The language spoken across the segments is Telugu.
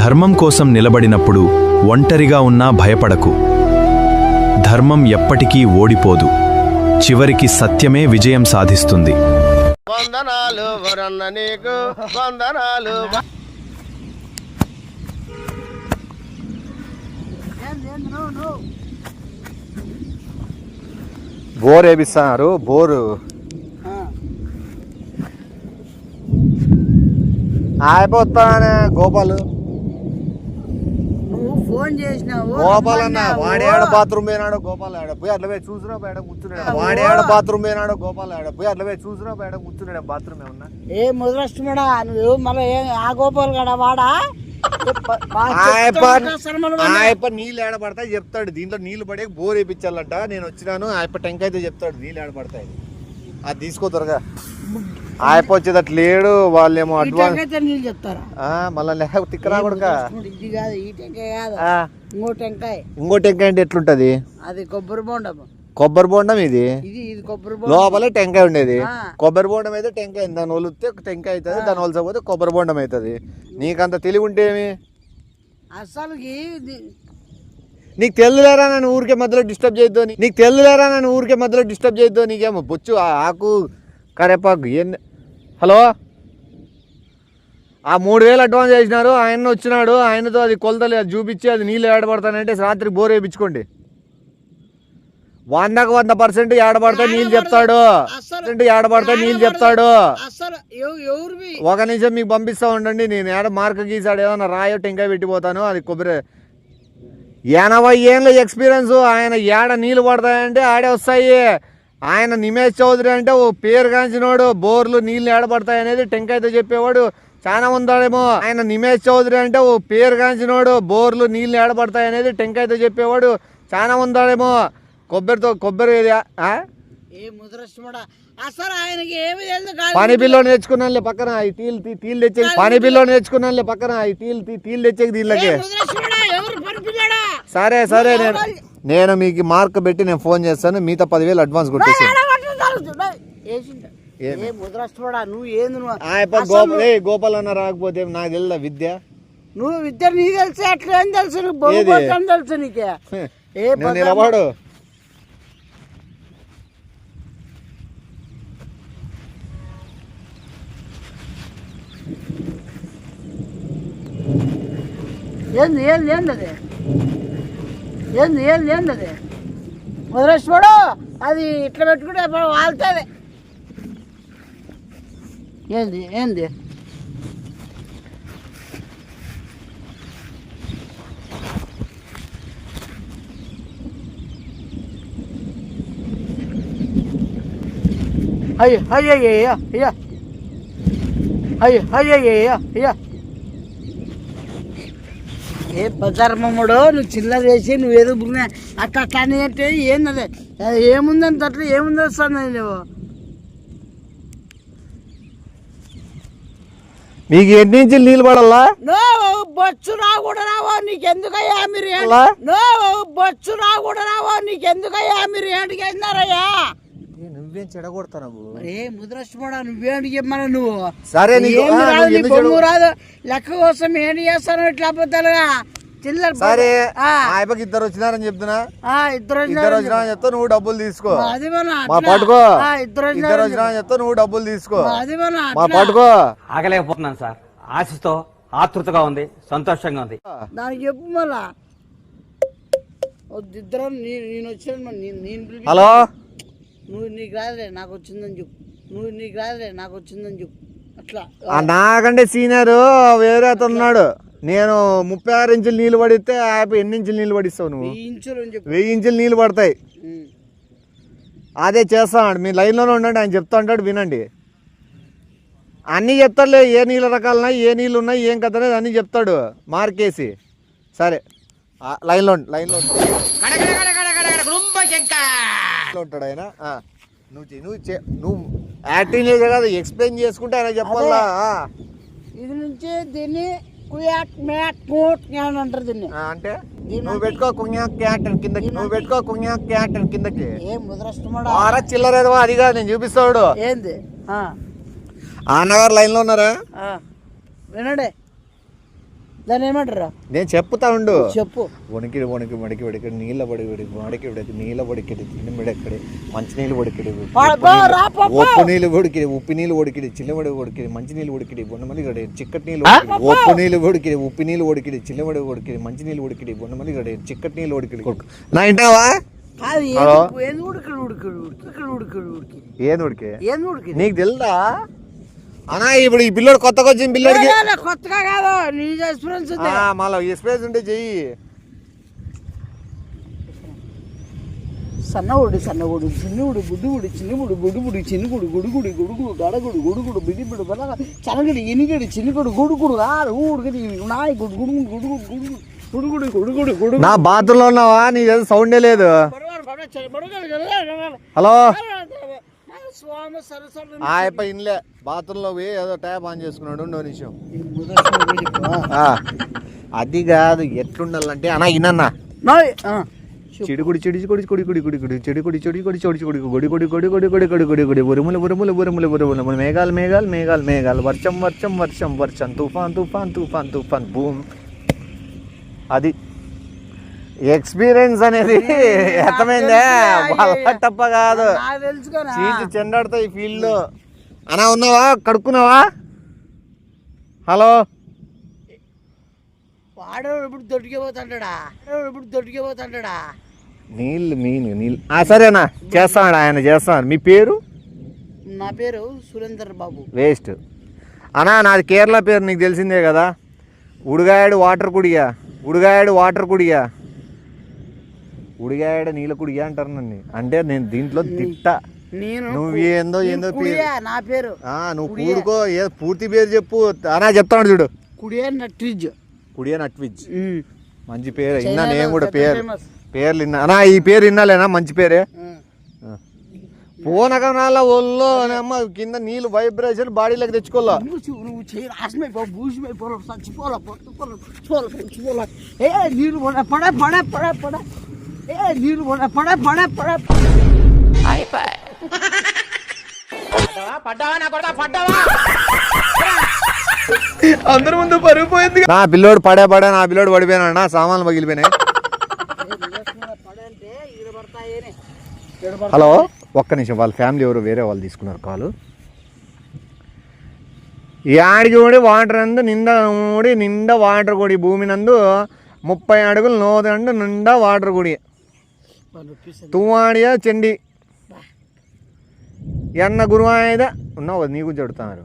ధర్మం కోసం నిలబడినప్పుడు ఒంటరిగా ఉన్నా భయపడకు. ధర్మం ఎప్పటికీ ఓడిపోదు. చివరికి సత్యమే విజయం సాధిస్తుంది. వందనాలు వరన్న నీకు వందనాలు. బోర్ వేపిస్తున్నారు. బోరు అయిపోతానే. గోపాల్ నువ్వు ఫోన్ చేసినావు. గోపాల్ అన్న వాడేడ బాత్రూమ్ పోయినాడు. గోపాల్ ఆడ పోయి అట్లా పోయి చూసినా బయట కూర్చున్నాడు. వాడేడ బాత్రూమ్ పోయినాడు. గోపాల్ ఆడ పోయి అట్లా పోయి చూసినా బయట కూర్చున్నాడు. బాత్రూమ్ ఏమన్నా ఏ ముదరష్టమడా నువ్వు మళ్ళీ ఆ గోపాల్ గడ వాడా ఆయప్ప నీళ్ళు ఏడబడతాయి చెప్తాడు. దీంట్లో నీళ్లు పడే బోర్ వేయించాలంట. నేను వచ్చినాను. ఆయప్ప టెంక్ అయితే చెప్తాడు నీళ్ళు ఏడబడతాయి. అది తీసుకో త్వరగా. ఆయప్ప వచ్చేది అట్లా లేడు. వాళ్ళేమో అడ్వాన్స్ నీళ్ళు చెప్తారా మళ్ళీ లేక తిక్కరా కూడా. ఇది కాదు ఈ టెంకాయ కాదు, ఇంకో టెంకాయ. ఇంకో టెంకాయ అంటే ఎట్లుంటది? అది కొబ్బరి బోండం. కొబ్బరి బోండం ఇది. ఇది కొబ్బరి లోపలే టెంకాయ ఉండేది. కొబ్బరి బోండం అయితే టెంకాయ. దాని ఒలితే టెంకాయ అవుతుంది. దాని ఒలసపోతే కొబ్బరి బోండం అవుతుంది. నీకంత తెలివి ఉంటేమి అసలుకి నీకు తెలుదులేరా నన్ను ఊరికే మధ్యలో డిస్టర్బ్ చేయొద్దు. నీకు తెలుదులేరా నన్ను ఊరికే మధ్యలో డిస్టర్బ్ చేయొద్దు. నీకేమో బొచ్చు ఆకు కరేపాకు ఎన్ని. హలో, ఆ 3000 అడ్వాన్స్ చేసినారు. ఆయన వచ్చినాడు. ఆయనతో అది కొలతలు అది చూపించి అది నీళ్ళు ఏడబడతానంటే రాత్రి బోర్ వేయించుకోండి. 100% ఏడబడతాయి నీళ్ళు చెప్తాడు. ఏడబడతాయి నీళ్ళు చెప్తాడు. ఒక నిమిషం మీకు పంపిస్తా ఉండండి. నేను ఏడ మార్క గీసాడు ఏదన్నా రాయో టెంకాయ పెట్టిపోతాను. అది కొబ్బరి 80 ఏళ్ళ ఎక్స్పీరియన్స్. ఆయన ఏడ నీళ్ళు పడతాయంటే ఆడే వస్తాయి. ఆయన నిమేష్ చౌదరి అంటే ఓ పేరు కాంచినోడు. బోర్లు నీళ్ళు ఏడబడతాయి అనేది టెంకాయతో చెప్పేవాడు చాలా ఉందాడేమో. ఆయన నిమేష్ చౌదరి అంటే ఓ పేరు కాంచినోడు. బోర్లు నీళ్ళు ఏడబడతాయి అనేది టెంకాయతో చెప్పేవాడు చాలా ఉందాడేమో. కొబ్బరి పని బిల్లో నేర్చుకున్నానులే పక్కన ఈ తీలు తెచ్చేది. పని బిల్లో నేర్చుకున్నానులే పక్కన ఈ తీలు తెచ్చేది దీనిలోకి. సరే సరే నేను మీకు మార్క్ పెట్టి నేను ఫోన్ చేస్తాను. మిగతా 10,000 అడ్వాన్స్ కొట్టేసాను. గోపాల్ అన్న రాకపోతే నాకు తెలుదా విద్య? నువ్వు విద్య నీకు తెలుసు. అట్లా ఏం తెలుసు? తెలుసు నీకే. నిలబడు. ఏంది ఏంది ఏంది ఏంది ఏంది ఏంది అది వదిలేసిపోడు. అది ఇట్లా పెట్టుకుంటే వాళ్తుంది. ఏంది ఏంది అయ్యో అయ్యో అయ్యో అయ్యో అయ్యో అయ్యో అయ్యో అయ్యో. ఏ పధర్మముడో నువ్వు చిల్లర వేసి నువ్వేదో అట్లా అట్లా అని అంటే ఏంది? అది ఏముందంత అట్లా ఏముంది వస్తుంది నువ్వు. మీకు ఎన్ని ఇంచులు నీళ్ళు పడాలా? బొచ్చు కూడా రావో నీకెందుకయ్యా మీరు? బొచ్చు కూడా రావో నీకెందుకయ్యా మీరు ఏంటికి వెళ్ళినారయ్యా? నువ్వేం చెడగొడతావు? ముద్రష్టపడా నువ్వేంటి చెప్పమన్నా నువ్వు. సరే బొమ్ము రాదు లెక్క కోసం ఏంటి చేస్తాను ఇట్లా పోతాలుగా చిల్లర. సరే ఇద్దరు వచ్చినారని చెప్తున్నా. ఇద్దరు వచ్చినారని చెప్తా నువ్వు డబ్బులు తీసుకో. మా పట్టుకో. ఇద్దరు వచ్చినారని చెప్తా నువ్వు డబ్బులు తీసుకో. మా పట్టుకో. ఆగలేకపోతున్నాను సార్. ఆశతో ఆతృతగా ఉంది, సంతోషంగా ఉంది. దానికి చెప్పు మళ్ళా. ఇద్దరు నేను వచ్చాను. హలో, నువ్వు నీకు రాదులే నాకు వచ్చిందని చెప్పు. నువ్వు నీకు రాదులే నాకు వచ్చిందని చెప్పు. అట్లా నాకంటే సీనియర్ వేరే అతను ఉన్నాడు. నేను 36 ఇంచులు నీళ్ళు పడితే ఎన్ని ఇంచులు నీళ్ళు పడిస్తావు నువ్వు? 1000 ఇంచులు నీళ్ళు పడతాయి. అదే చేస్తాడు. మీ లైన్లోనే ఉండండి. ఆయన చెప్తా ఉంటాడు వినండి. అన్నీ చెప్తాడులే. ఏ నీళ్ళ రకాలున్నాయి, ఏ నీళ్ళు ఉన్నాయి, ఏం కథ అనేది అన్నీ చెప్తాడు మార్కేసి. సరే లైన్లో ఉంటాడు ఆయన. నువ్వు యాక్టింగ్ చేసే కదా ఎక్స్ప్లెయిన్ చేసుకుంటే ఆయన చెప్పాలా. ఇది నుంచి దీన్ని కుయాట్ మ్యాట్ కోట్ అంటారు దీన్ని. అంటే నువ్వు పెట్టుకో కుణ్యాక్ క్యాట్ కిందకి. నువ్వు పెట్టుకో కుణ్యాక్ క్యాట్ కిందకి. ఏం ముద్రష్టమా చిల్లరేదో అది కాదు నేను చూపిస్తాడు. ఏంది అన్నగారు లైన్లో ఉన్నారా? వినండి. దాన్ని ఏమంటారు? నేను చెప్తా ఉండు. చెప్పు. వణికిడి వణికి వడికి వడికి నీళ్ళ వడికి వడికి నీళ్ళ వడికిడి తిండిమిడెక్కడి మంచినీళ్ళు వడికిడి ఉప్పు నీళ్ళు ఉడికిడి ఉప్పు నీళ్ళు ఉడికిడి చిల్లవడి ఉడికిడి మంచినీళ్ళు ఉడికిడి బొన్నమల్లి గడి చిక్కటి నీళ్ళు ఉప్పు నీళ్ళు ఉడికిడి ఉప్పు నీళ్ళు ఉడికిడి చిల్లవడి ఉడికిడి మంచినీళ్ళు ఉడికిడి బొన్నమల్లి గడి చిక్కటి నీళ్ళు ఉడికిడి. నా ఇంటావా? ఏంది ఉడికి నీకు తెలుదా అన్నా? ఇప్పుడు ఈ పిల్లోడు కొత్తగా వచ్చిన పిల్లోడికి కొత్తగా కాదు, నీ ఎక్స్పీరియన్స్ మళ్ళీ ఎక్స్పీరియన్స్ ఉంటే చెయ్యి. సన్నగుడు సన్నగుడు చిన్నుడు గుడ్డుగుడు చిన్నుగుడు గుడుగుడు చిన్నుగుడు గుడుగుడు గుడుగుడు గడగుడు గుడుగుడు బిడిబిడు బలగ చనగడి ఎనిగడి చిన్నుగుడు గుడుగుడు ఊడుగడి నాయి గుడుగుడు గుడుగుడు గుడుగుడు గుడుగుడు గుడుగుడు. నా బాత్రూంలో ఉన్నావా? నీ సౌండే లేదు. హలో ఆయప్ప ఇన్లే బాత్రూంలో పోయి ఏదో ట్యాప్ ఆన్ చేసుకున్నాడు. 2 నిమిషం. అది కాదు, ఎట్లుండాలంటే అన్నా ఇనన్నా చిడుగుడి చిడి కొడి కొడి కొడి కొడి కొడి చెడుగుడి చెడి కొడి చోడి చోడి కొడి కొడి కొడి కొడి కొడి కొడి కొడి కొడి ఉరుములు ఉరుములు ఉరుములు ఉరుములు మేఘాలు మేఘాలు మేఘాలు మేఘాలు వర్షం వర్షం వర్షం వర్షం తుఫాన్ తుఫాన్ తుఫాన్ తుఫాన్ భూమ్. అది ఎక్స్పీరియన్స్ అనేది అర్థమైందే, తప్ప కాదు. చీచి చెండాడుతాయి ఈ ఫీల్డ్ లో. అన్నా ఉన్నావా? కడుక్కున్నావా? హలో వాడు ఇప్పుడు దొరికిపోతాడా నీళ్ళు నీళ్ళు సరేనా చేస్తాడు ఆయన చేస్తాడు. మీ పేరు? నా పేరు సురేందర్ బాబు. వేస్ట్ అన్నా, నాది కేరళ పేరు నీకు తెలిసిందే కదా. ఉడిగాయడు వాటర్ కుడిగా, ఉడిగాయడు వాటర్ కుడిగా, ఉడిగాయడ నీళ్ళ కుడిగా అంటారు నన్ను. అంటే నేను దీంట్లో తిట్టా. నువ్వు ఏందో ఏందో నా పేరు నువ్వు కూడుకో, పూర్తి పేరు చెప్పు. అన్నా చెప్తాడు చూడు. కుడియా నట్విజ్. కుడియా నట్విజ్ మంచి పేరు. విన్నా నేను కూడా పేర్లు విన్నా. అన్నా ఈ పేరు విన్నాలేనా? మంచి పేరే. పూనకనాల ఒళ్ళో అమ్మ కింద నీళ్ళు వైబ్రేషన్ బాడీలోకి తెచ్చుకోవాలా. నీళ్ళు పడే పడే పడే పడే నీళ్ళు పడే పడే పడే అందరి ముందు పడిపోయింది. నా పిల్లోడు పడా నా పిల్లోడు పడిపోయినా. నా సామాన్లు పగిలిపోయినాయి. హలో ఒక్క నిమిషం, వాళ్ళ ఫ్యామిలీ ఎవరు వేరే వాళ్ళు తీసుకున్నారు కాలు. యాడికి కూడా వాటర్ అందు నిండా వాటర్ కొడి భూమి నందు 30 అడుగులు నోదండు నిండా వాటర్ కొడి తువాడియా చెండి ఎన్న గురువాయిద ఉన్నావు కదా. నీకు చెడుతున్నారు.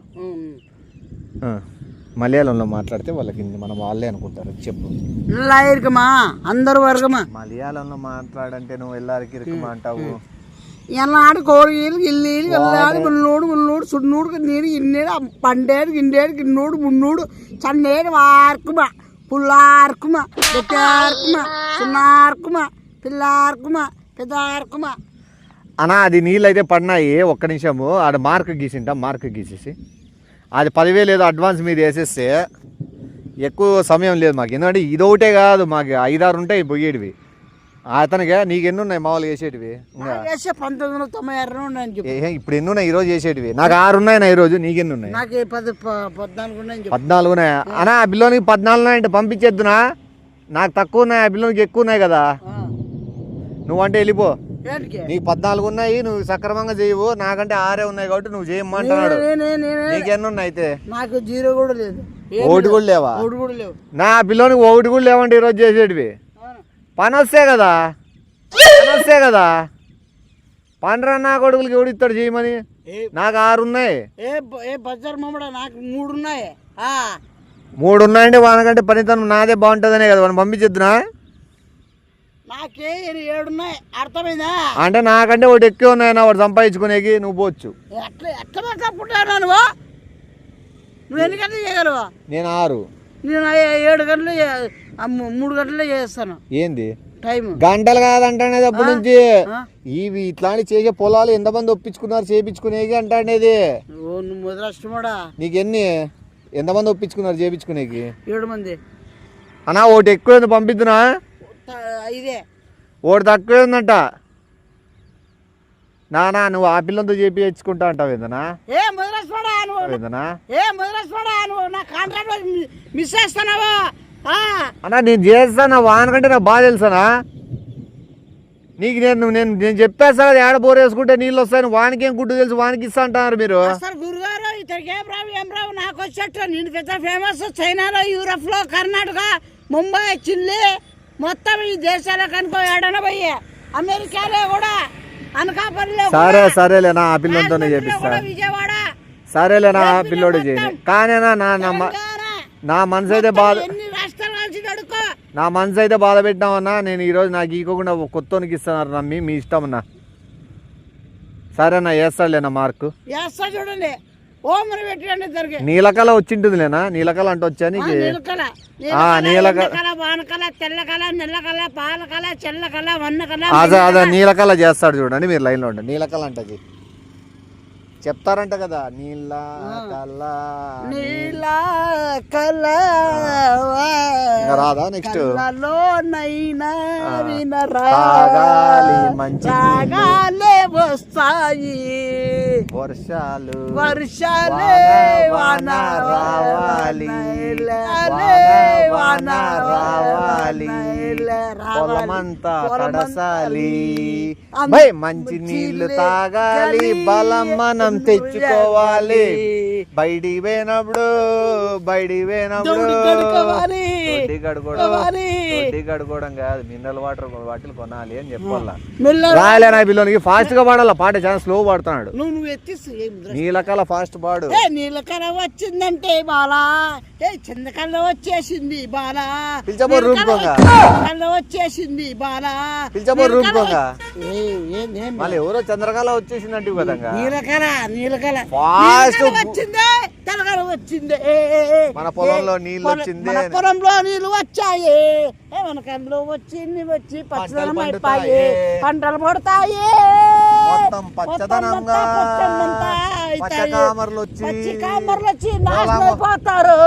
మలయాళంలో మాట్లాడితే వాళ్ళకి మనం వాళ్ళే అనుకుంటారు. చెప్పు. అందరు వర్గమా మలయాళంలో మాట్లాడంటే నువ్వు ఎల్లారికి ఇరుకమా అంటావు. ఎన్నాడు కోడిలు ఇల్లు వెళ్ళాడు మున్నోడు మున్నోడు సున్నోడు నీరు ఇన్నేడు పండేడు గిండేడు గిన్నోడు మున్నోడు చన్నేడు వార్కుమా పుల్లార్కుమా పెట్టార్కుమా సున్నార్కుమా పిల్లార్కుమా పెద్దార్కుమా. అన్నా అది నీళ్ళు అయితే పడినాయి. ఒక్క నిమిషము ఆడ మార్క్ గీసింటాం. మార్క్ గీసేసి అది 10,000 ఏదో అడ్వాన్స్ మీద వేసేస్తే ఎక్కువ సమయం లేదు మాకు. ఎందుకంటే ఇదొకటే కాదు, మాకు 5-6 ఉంటాయి పోయేటివి. అతనిగా నీకు ఎన్ని ఉన్నాయి మామూలుగా వేసేటివి? 1996 ఇప్పుడు ఎన్ని ఉన్నాయి ఈరోజు చేసేటివి? నాకు 6 ఉన్నాయి ఈరోజు. నీకెన్ని ఉన్నాయి? 14 ఉన్నాయా? అన్నా ఆ బిల్లోనికి 14 ఉన్నాయంటే పంపించేద్దునా? నాకు తక్కువ ఉన్నాయి, ఆ బిల్లోనికి ఎక్కువ ఉన్నాయి కదా. నువ్వంటే వెళ్ళిపో. నీకు 14 ఉన్నాయి, నువ్వు సక్రమంగా చేయవు. నాకంటే 6 ఉన్నాయి కాబట్టి నువ్వు చేయమంటున్నాడు. నీకెన్ని ఉన్నాయి అయితే? నాకు 0 కూడా లేదు, 1 కూడా లేవా? నా బిల్లోనికి 1 కూడా లేవంటే ఈరోజు చేసేటివి. పని వస్తే కదా పండ్రా నా కొడుకులకి ఎవడు ఇస్తాడు చేయమని. నాకు 6 ఉన్నాయి. నాకు 3 ఉన్నాయి. 3 ఉన్నాయంటే వానకంటే పనితనం నాదే బాగుంటుందనే కదా మనం పంపించేద్దునా? నాకే 7 ఉన్నాయి. అర్థమైందా? అంటే నాకంటే ఒకటి ఎక్కువ ఉన్నాయన్నా వాడు సంపాదించుకునేకి. నువ్వు పోవచ్చు. నువ్వు ఎన్ని గంటలు చేయగలవా? నేను 6. నేను 7 గంటలు 3 గంటలే చేస్తాను. ఏంది టైం? గంటలు కాదంటానే అప్పటి నుంచి. ఇవి ఇట్లాంటి చేసే పొలాలు ఎంతమంది ఒప్పించుకున్నారు చేపించుకునేకి అంటానేది. నువ్వు మొదలష్టమాడా? నీకెన్ని ఎంతమంది ఒప్పించుకున్నారు చేపించుకునేకి? 7 మంది. అన్నా ఒకటి ఎక్కువ పంపిద్దునా? ఇదే ఒకటి తక్కువ ఉందంట. నానా నువ్వు ఆ పిల్లలతో చేపించుకుంటా అంటావు ఏందనా? మిస్ చేస్తున్నావా? అన్నా నేను చేస్తానా వానకంటే నాకు బాగా తెలుసానా నీకు నేను నేను నేను చెప్పేస్తా కదా ఏడ బోర్ వేసుకుంటే నీళ్ళు వస్తాయని వానికి ఏం గుడ్డు తెలుసు వానికి ఇస్తా అంటున్నారు మీరు అసలు గురుగారు ఇతనికి ఏం రావు నాకు వచ్చేట్టు నేను పెద్ద ఫేమస్ చైనాలో యూరప్ లో కర్ణాటక ముంబై చిల్లి మొత్తం ఈ దేశాలకు అనుకో ఏడన పోయి అమెరికాలో కూడా అనకాపల్లిలో సరేలేనా ఆ పిల్లలతోనే చేపిస్తా విజయవాడ సరేలేనా ఆ పిల్లోడు చేయను కానీ నా మనసు అయితే బాధ ఎన్ని రాష్ట్రాలు కలిసి నడుకో నా మనసు అయితే బాధ పెట్టినామన్నా నేను ఈరోజు నాకు ఈకోకుండా కొత్తోనికి ఇస్తున్నారు నమ్మి మీ ఇష్టం అన్నా సరేనా వేస్తాడులేనా మార్కు వేస్తా చూడండి ఓమని పెట్టండి ఇద్దరికి నీలకళ వచ్చింటుందిలేనా నీలకళ అంటే వచ్చా నీకు నీలకళ నీలకళ వానకళ తెల్లకళ నెల్లకళ పాలకళ చెల్లకళ వన్నకళ అదే నీలకళ చేస్తాడు చూడండి మీరు లైన్లో ఉండండి నీలకళ అంటది చెప్తారంట కదా నీళ్ళ కళ రాదా నెక్స్ట్ రాగాలే వస్తాయి వర్షాలే వాన రావాలి పొలమంతా తడసాలి మంచి నీళ్లు తాగాలి బలం మనం తెచ్చుకోవాలి బయటికి పోయినప్పుడు గడుకోవడం కాదు మినరల్ వాటర్ బాటిల్ కొనాలి అని చెప్పాలా రాయలేనా బిల్లోనికి ఫాస్ట్ గా పాడాల పాట చాలా స్లో పాడుతున్నాడు నీలకళ ఫాస్ట్ పాడు నీలకళ వచ్చిందంటే బాలా చంద్రకళ వచ్చేసింది బాలా పిలిచబోరు రూపుకోగా వచ్చేసింది బాలా పిలిచబోరు రూపుకోగా మళ్ళీ ఎవరో చంద్రకళ వచ్చేసిందంటే కదా నీలకళ ఫాస్ట్ వచ్చిందే తెలకళ వచ్చిందే మన పొలంలో నీళ్ళు వచ్చింది పొలంలో నీళ్ళు వచ్చాయి మన కంట్లో వచ్చి పచ్చదనం అయిపోయి పంటలు పడతాయి మొత్తం పచ్చదనంగా పచ్చకామర్లు వచ్చి నాశనం అయిపోతారు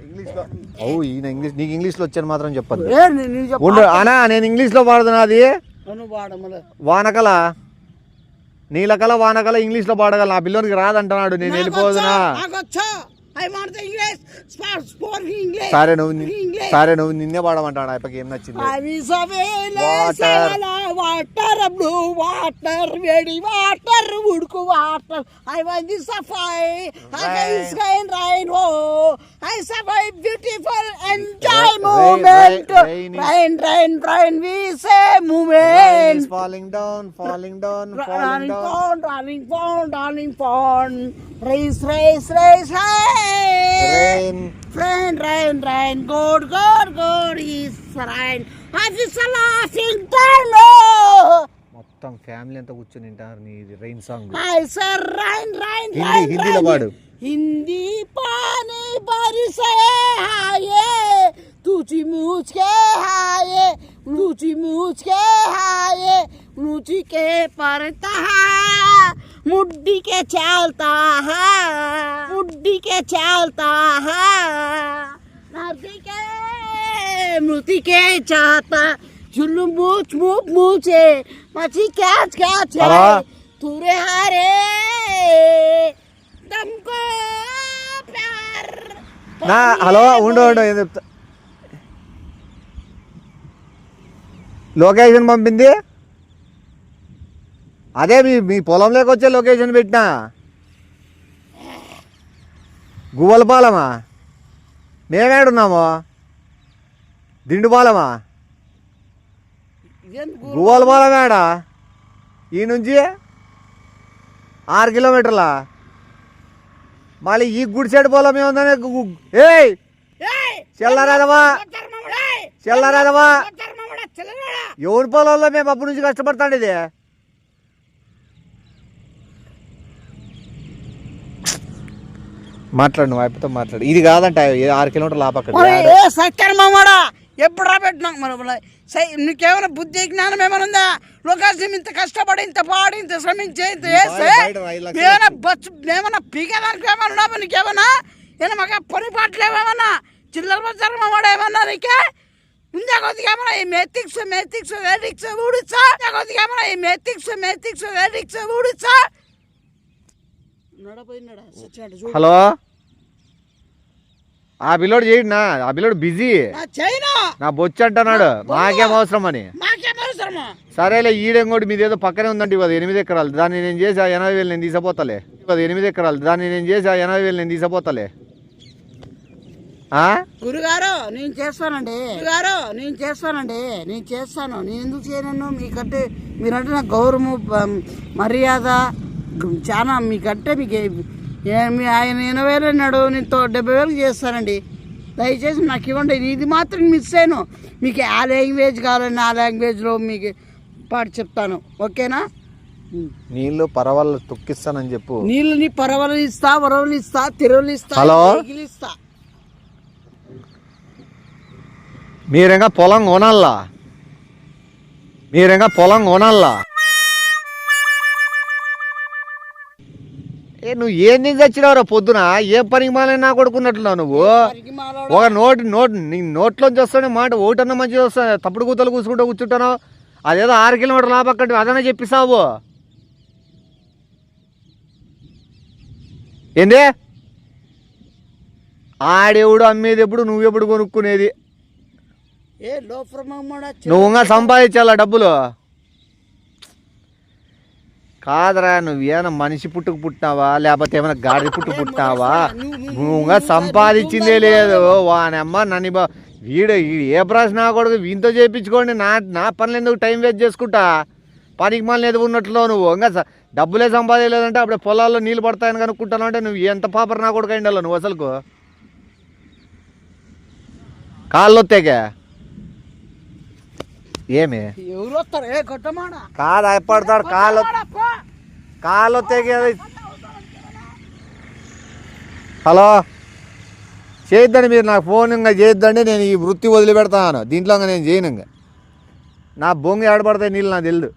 ఇంగ్లీష్ లో ఈయన ఇంగ్లీష్ నీకు ఇంగ్లీష్ లో వచ్చాను మాత్రం చెప్పదు అనా నేను ఇంగ్లీష్ లో పాడుతున్నది వానకల నీలకల వానకల ఇంగ్లీష్ లో పాడగల నా పిల్లోనికి రాదంటున్నాడు నేను వెళ్ళిపోదునా సరే నువ్వు నిన్నే పాడమంటాడు అయిపోయి ఏం నచ్చింది వాటర్ బ్లూ వాటర్ వేడి వాటర్ ఉడుకు వాటర్ ఐ వాంట్ సఫై రైన్ ఓ ఐ సఫై beautiful enjoy moment rain we say moment falling down darling pond race hey rain good is rain is a laughing time మొత్తం ఫ్యామిలీ అంతా కూర్చొని వింటారు నీ rain song I sir rain హిందీలో పాడు हिंदी पानी बरसे हाये तुझी मुझ के हाये मुझी के परता है मुड्डी के चलता है मृति के चाहता जुल्लू मुझे मची क्या तुरे हारे दमको प्यार నా హలో ఉండు ఏం చెప్తా లొకేషన్ పంపింది అదే మీ పొలంలోకి వచ్చే లొకేషన్ పెట్టినా గువ్వలపాలమా మేమేడున్నామో దిండుపాలమా గువ్వలపాలెం ఏడా ఈ నుంచి 6 కిలోమీటర్లా మళ్ళీ ఈ గుడి సైడ్ పొలం ఏముందని ఏయ్ చెల్లరాదవా ఎవరి పొలంలో మేము అప్పటి నుంచి కష్టపడతాండి ఇది మాట్లాడు నువ్వు అయిపోతా మాట్లాడు ఇది కాదంట 6 కిలోమీటర్లు సత్యమాడా ఎప్పుడు రాబెట్టినా మరి నీకేమైనా బుద్ధి జ్ఞానం ఏమైనా ఉందా లొకేషన్ ఇంత కష్టపడి ఇంత పాడి ఇంత శ్రమించి ఇంత వేస్తే ఏమైనా పీకేదానికి ఏమైనా ఉన్నావా నీకేమన్నా ఏమైనా మాకు పని పాటలు ఏమన్నా చిల్లర బజార్ మావాడు ఏమన్నా నీకే ఉందా కొద్దిగా ఏమన్నా ఈ మెథిక్స్ ఊడిచ్చా కొద్దిగా ఏమన్నా ఈ మెథిక్స్ ఊడిచ్చా పోయినాడా సచ్చాడు చూడు. హలో, ఆ పిల్లోడు చేయడినా, ఆ పిల్లోడు బిజీ, చైనా నా బొచ్చు అంటున్నాడు, మాకేం అవసరం అని. మాకేం అవసరమా? సరేలే, ఈడెంగోటి మీదేదో పక్కనే ఉందండి కదా 8 ఎకరాలు, దాన్ని నేను చేసి 80,000 నేను తీసపోతలే. 8 ఎకరాలు, దాన్ని నేను చేసి 80,000 నేను తీసపోతలే. గురుగారు నేను చేస్తానండి, నేను చేస్తాను. నేను ఎందుకు చేయను? మీకంటే మీరంటే నాకు గౌరవం, మర్యాద చాలా. మీకంటే మీకు ఆయన 80,000 అన్నాడు, నేను 70,000 చేస్తానండి. దయచేసి నాకు ఇవ్వండి. ఇది మాత్రం మిస్ అయ్యాను. మీకు ఆ లాంగ్వేజ్ కావాలని ఆ లాంగ్వేజ్లో మీకు పాటు చెప్తాను, ఓకేనా? నీళ్ళు పరవాళ్ళు తొక్కిస్తానని చెప్పు. నీళ్ళని పరవలు ఇస్తా, వరవలు ఇస్తా, తిరువులు ఇస్తా, హలో, ఇస్తా. మీరేగా పొలం కొనాలా? నువ్వు ఏం తిని చచ్చినావురా పొద్దున? ఏం పనికి మాలని నా కొడుకున్నట్లున్నావు నువ్వు. ఒక నీ నోట్లోంచి వస్తానే మాట ఒకటన్నా మంచిగా వస్తా, తప్పుడు కూతలు కూర్చుంటున్నావు. అదేదో 6 కిలోమీటర్ల లాపక్కడి అదన్నా చెప్పిస్తావు ఏంది? ఆడెవడు అమ్మేది ఎప్పుడు, నువ్వెప్పుడు కొనుక్కునేది? నువ్వుగా సంపాదించాలా డబ్బులు కాదరా. నువ్వేమైనా మనిషి పుట్టినావా లేకపోతే ఏమైనా గాడి పుట్టినావా? నువ్వుగా సంపాదించిందే లేదు. వానమ్మ నన్ను వీడు ఏ ప్రశ్న నా కొడుకు వీంతో చేయించుకోండి. నా పనులు ఎందుకు టైం వేస్ట్ చేసుకుంటా? పనికి మళ్ళీ ఎదుగు ఉన్నట్లు నువ్వు ఇంకా డబ్బులే సంపాదించలేదంటే అప్పుడే పొలాల్లో నీళ్ళు పడతాయని కనుక్కుంటాను అంటే నువ్వు ఎంత పాపర నా కొడుకు అయిండాలో నువ్వు అసలుకు. కాళ్ళు వస్తాయిగా ఏమి కాదు అయిపడతాడు, కాళ్ళు వస్తాయి. హలో, చేయొద్దండి మీరు నాకు ఫోన్. ఇంకా చేయొద్దండి, నేను ఈ వృత్తి వదిలిపెడతాను. దీంట్లో నేను చేయను. ఇంకా నా బొంగు ఏడబడతాయి నీళ్ళు నాకు తెలియదు.